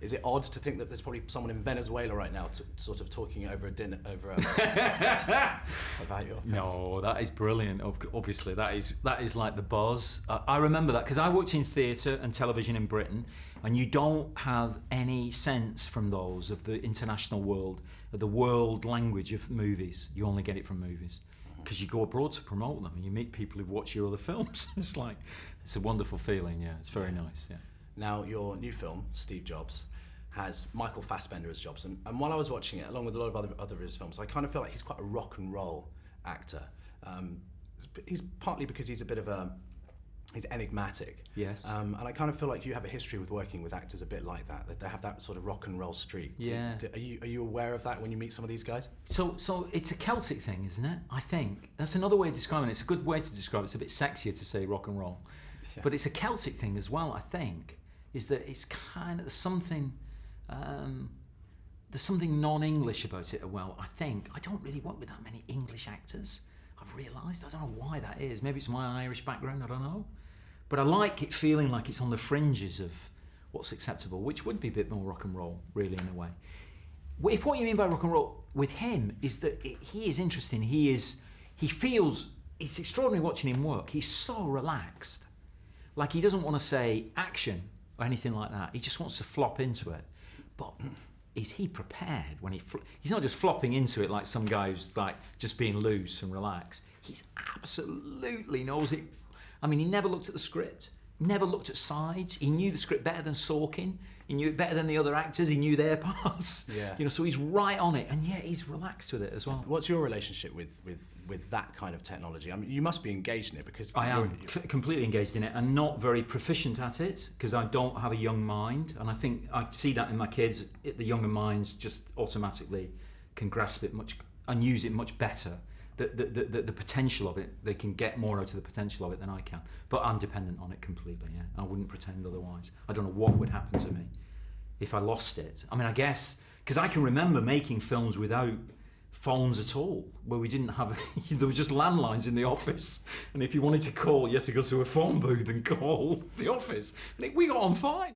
Is it odd to think that there's probably someone in Venezuela right now sort of talking over a dinner about your films? No, that is brilliant. Obviously, that is like the buzz. I remember that because I worked in theatre and television in Britain, and you don't have any sense from those of the international world, of the world language of movies. You only get it from movies. Because you go abroad to promote them and you meet people who've watched your other films. It's a wonderful feeling, yeah. It's very nice, yeah. Now, your new film, Steve Jobs, has Michael Fassbender as Jobs. And while I was watching it, along with a lot of other of his films, I kind of feel like he's quite a rock and roll actor. He's partly because he's a bit of he's enigmatic. Yes. And I kind of feel like you have a history with working with actors a bit like that they have that sort of rock and roll streak. Yeah. Are you aware of that when you meet some of these guys? So it's a Celtic thing, isn't it? I think. That's another way of describing it. It's a good way to describe it. It's a bit sexier to say rock and roll. Yeah. But it's a Celtic thing as well, I think, is that it's kind of, there's something non-English about it as well, I think. I don't really work with that many English actors, I've realised. I don't know why that is. Maybe it's my Irish background, I don't know. But I like it feeling like it's on the fringes of what's acceptable, which would be a bit more rock and roll, really, in a way. If what you mean by rock and roll with him is that he is interesting, it's extraordinary watching him work. He's so relaxed. Like, he doesn't want to say action or anything like that. He just wants to flop into it. But is he prepared when he's not just flopping into it like some guy who's like just being loose and relaxed. He's absolutely knows it. I mean, he never looked at the script, never looked at sides. He knew the script better than Sorkin. He knew it better than the other actors. He knew their parts. Yeah. You know, so he's right on it, and yet he's relaxed with it as well. What's your relationship with that kind of technology? I mean, you must be engaged in it because I am completely engaged in it, and not very proficient at it because I don't have a young mind, and I think I see that in my kids. The younger minds just automatically can grasp it much and use it much better. The potential of it, they can get more out of the potential of it than I can. But I'm dependent on it completely, yeah. I wouldn't pretend otherwise. I don't know what would happen to me if I lost it. I mean, I guess, because I can remember making films without phones at all, where we didn't have, there were just landlines in the office. And if you wanted to call, you had to go to a phone booth and call the office. And we got on fine.